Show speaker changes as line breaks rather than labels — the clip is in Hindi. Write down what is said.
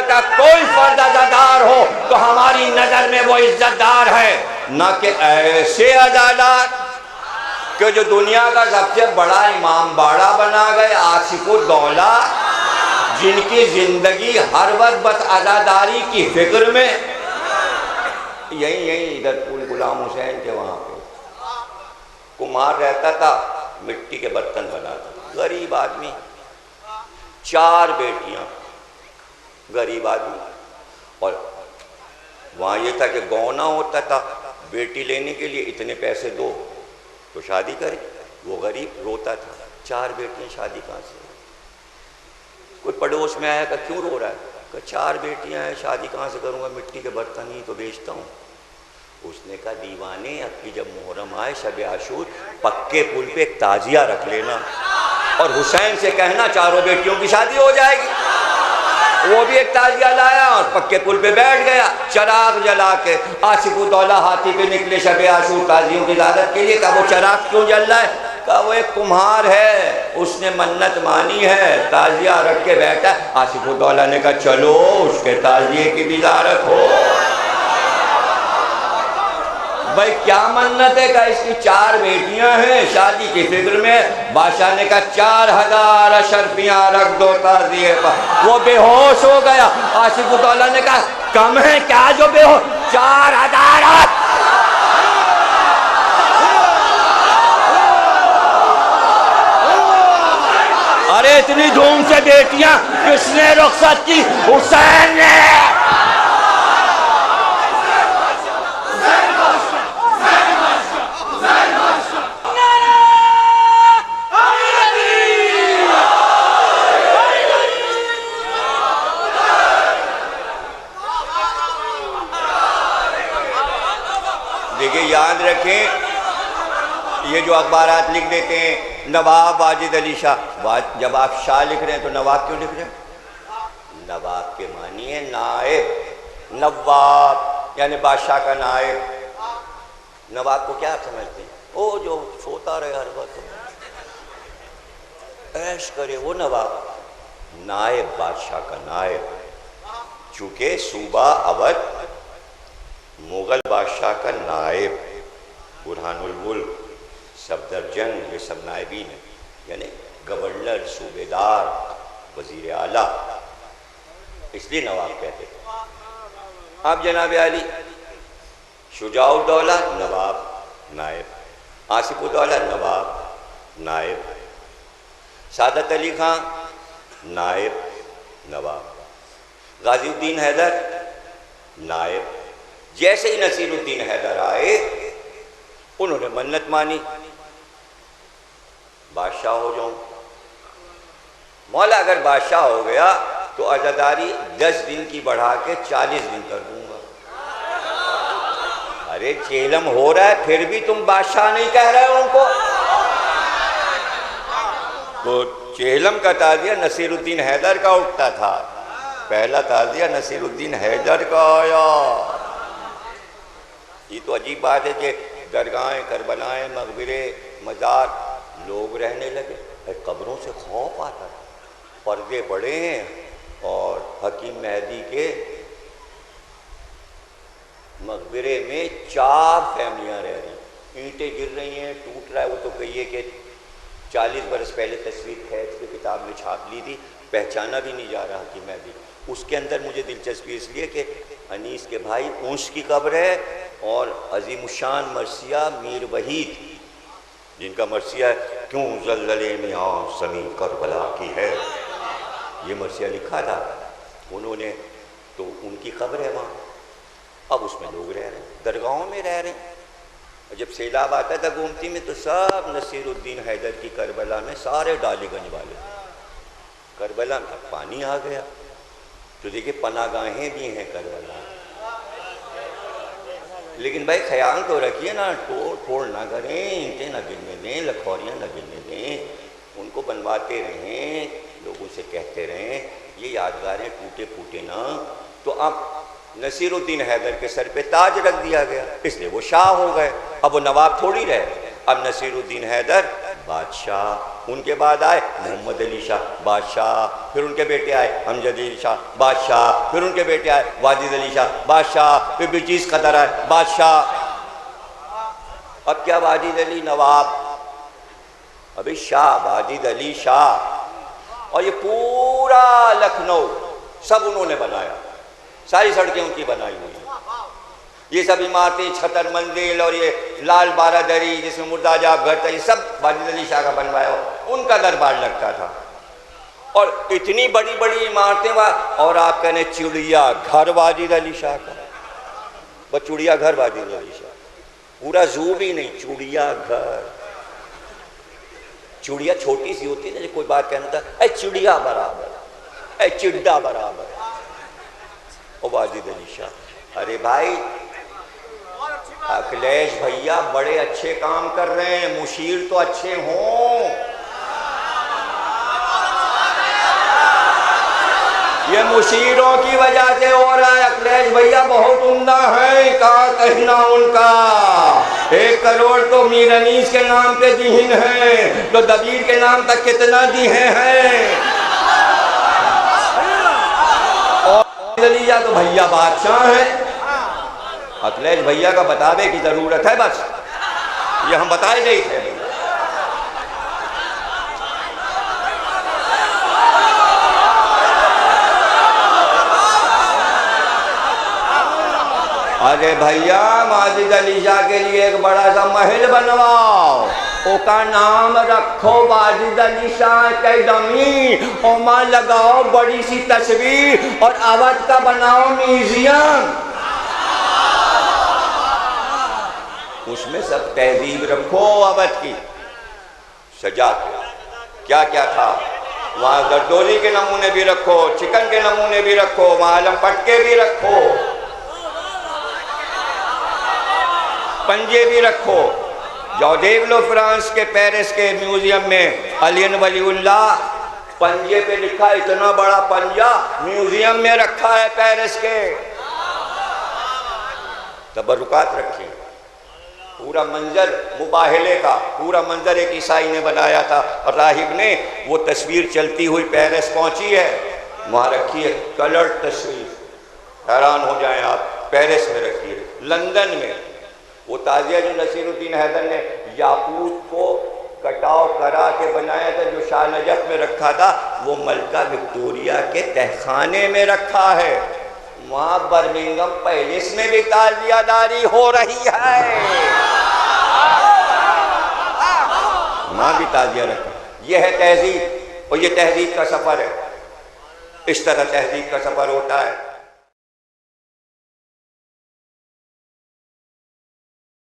का कोई फर्द अज़ादार हो तो हमारी नजर में वो इज्जतदार है, न कि ऐसे अज़ादार कि जो दुनिया का सबसे बड़ा इमाम बाड़ा बना गए, आसिफुद्दौला, जिनकी जिंदगी हर वक्त बस अज़ादारी की फिक्र में। यही इधर पुल गुलाम हुसैन के वहाँ पे कुम्हार रहता था, मिट्टी के बर्तन बनाता, गरीब आदमी, 4 बेटियां, गरीब आदमी। और वहाँ ये था कि गौना होता था, बेटी लेने के लिए इतने पैसे दो तो शादी करे। वो गरीब रोता था, 4 बेटियां, शादी कहाँ से? कोई पड़ोस में आया, कहा क्यों रो रहा है? कहा 4 बेटियां हैं, शादी कहाँ से करूँगा, मिट्टी के बर्तन ही तो बेचता हूँ। उसने कहा दीवाने, अब की जब मुहर्रम आए, शब आशूर, पक्के पुल पे एक ताजिया रख लेना और हुसैन से कहना 4 बेटियों की शादी हो जाएगी। वो भी एक ताजिया लाया और पक्के पुल पे बैठ गया, चराग जला के। आसिफुद्दौला हाथी पे निकले शब आशूर ताजियों की इजाजत के लिए। कहा वो चराग क्यों जल रहा है? कहा वो एक कुम्हार है, उसने मन्नत मानी है, ताजिया रख के बैठा। आसिफुद्दौला ने कहा चलो उसके ताजिए की इजाजत हो। भाई क्या मन्नत है? का इसकी 4 बेटियां हैं, शादी की फिक्र में। बादशाह ने कहा 4000 अशरफियां रख दो ताजिए पर। वो बेहोश हो गया। आसिफुद्दौला ने कहा कम है क्या जो बेहोश? 4000। अरे इतनी धूम से बेटियां किसने रुखसत की? हुसैन ने। देखिए याद रखें, ये जो अखबारात लिख देते हैं नवाब वाजिद अली शाह, जब आप शाह लिख रहे हैं तो नवाब क्यों लिख रहे हैं? नवाब के मानी है नायब, नवाब यानी बादशाह का नायब। नवाब को क्या समझते हैं? वो जो सोता रहे हर वक्त, ऐश करे, वो नवाब। नायब बादशाह का नायब, चूंकि सूबा अवध मुगल बादशाह का नायब, बुरहानुल मुल्क, सफदरजंग, ये सब नायबीन है, यानी गवर्नर, सूबेदार, वजीर आला, इसलिए नवाब कहते थे। आप जनाब अली शुजाउद्दौला नवाब नायब, आसिफुद्दौला नवाब नायब, सादत अली खां नायब नवाब, गाजीउद्दीन हैदर नायब। जैसे ही नसीरुद्दीन हैदर आए, उन्होंने मन्नत मानी, बादशाह हो जाऊं। मौला अगर बादशाह हो गया तो आज़ादारी 10 दिन की बढ़ा के 40 दिन कर दूंगा। अरे चेलम हो रहा है, फिर भी तुम बादशाह नहीं कह रहे हो उनको। तो चेलम का ताजिया नसीरुद्दीन हैदर का उठता था, पहला ताजिया नसीरुद्दीन हैदर का आया। ये तो अजीब बात है कि दरगाहें, करबलाएं, मकबरे, मज़ार, लोग रहने लगे। कब्रों से खौफ आता था, पर्दे पड़े हैं और हकीम मेहदी के मकबरे में 4 फैमिलियाँ रह रही, ईंटें गिर रही हैं, टूट रहा है। वो तो कहिए कि 40 बरस पहले तस्वीर खैज की किताब में छाप ली थी, पहचाना भी नहीं जा रहा हकीम मेहदी। उसके अंदर मुझे दिलचस्पी इसलिए कि अनीस के भाई ऊंस की कब्र है और अजीमुशान मरसिया मीर वहीद, जिनका मरसिया क्यों ज़लज़ले में समी करबला की है, ये मरसिया लिखा था उन्होंने, तो उनकी कब्र है वहाँ। अब उसमें लोग रह रहे हैं, दरगाहों में रह रहे हैं। और जब सैलाब आता था गोमती में तो सब नसीरुद्दीन हैदर की करबला में सारे डालीगंज वाले, करबला में पानी आ गया। तो देखिए पनागाहें भी हैं करबला, लेकिन भाई ख्याल तो रखिए ना, तोड़ फोड़ ना करें, ईंटें ना गिरने दें, लखौरियाँ ना गिरने दें, उनको बनवाते रहें, लोगों से कहते रहें, ये यादगारें टूटे फूटे ना। तो अब नसीरुद्दीन हैदर के सर पे ताज रख दिया गया, इसलिए वो शाह हो गए। अब वो नवाब थोड़ी रहे, अब नसीरुद्दीन हैदर बादशाह। उनके बाद आए मोहम्मद अली शाह बादशाह, फिर उनके बेटे आए अमजद अली शाह बादशाह, फिर उनके बेटे आए वाजिद अली शाह बादशाह, फिर बिल्किस कदर आए बादशाह। अब क्या वाजिद अली नवाब, अभी शाह वाजिद अली शाह। और ये पूरा लखनऊ सब उन्होंने बनाया, सारी सड़कें उनकी बनाई हुई, ये सब इमारतें, छतर मंदिर और ये लाल बारादरी जिसमें मुर्दाजाब घर था, ये सब वाजिद अली शाह का बनवाया, उनका दरबार लगता था। और इतनी बड़ी बड़ी इमारतें और आप कहने चिड़िया घर वाजिद अली शाह का, बस चिड़िया घर वाजिद अली शाह, पूरा जू भी नहीं, चिड़िया घर। चिड़िया छोटी सी होती है ना, कोई बात कहना था ऐ चिड़िया बराबर, ऐ चिड्डा बराबर, ओ वाजिद अली शाह। अरे भाई अखिलेश भैया बड़े अच्छे काम कर रहे हैं, मुशीर तो अच्छे हों। ये मुशीरों की वजह से हो रहा है। अखिलेश भैया बहुत उम्दा है, कहा कहना उनका। 1 करोड़ तो मीर अनीस के नाम पे दीन है, तो दबीर के नाम तक कितना दिए हैं। और लिया तो भैया बादशाह है। अखिलेश भैया का बतावे की जरूरत है, बस ये हम बताए नहीं थे। अरे भैया वाजिद अली शाह के लिए एक बड़ा सा महल बनवाओ, उसका नाम रखो वाजिद अली शाह अकेडमी, और वहां लगाओ बड़ी सी तस्वीर और अवध का बनाओ म्यूजियम, उसमें सब तहजीब रखो अवध की सजा के। क्या क्या था वहाँ, गर्दोजी के नमूने भी रखो, चिकन के नमूने भी रखो, वहाँ आलम पटके भी रखो, पंजे भी रखो। जाओ देख लो फ्रांस के पेरिस के म्यूजियम में अलियन वलीउल्लाह, पंजे पे लिखा, इतना बड़ा पंजा म्यूजियम में रखा है पेरिस के। तबरुकात रखी, पूरा मंजर मुबाहले का पूरा मंजर एक ईसाई ने बनाया था, और राहिब ने वो तस्वीर चलती हुई पेरिस पहुंची है, वहाँ रखी है कलर तस्वीर, हैरान हो जाएं आप, पेरिस में रखी है। लंदन में वो ताजिया जो नसीरुद्दीन हैदर ने याकूत को कटाव करा के बनाया था, जो शाह नजफ में रखा था, वो मलका विक्टोरिया के तहखाने में रखा है। वहाँ बर्मिंघम पैलेस में भी ताजियादारी हो रही है, वहाँ भी ताजिया रखा। ये है तहजीब, और ये तहजीब का सफ़र है। इस तरह तहजीब का सफ़र होता है।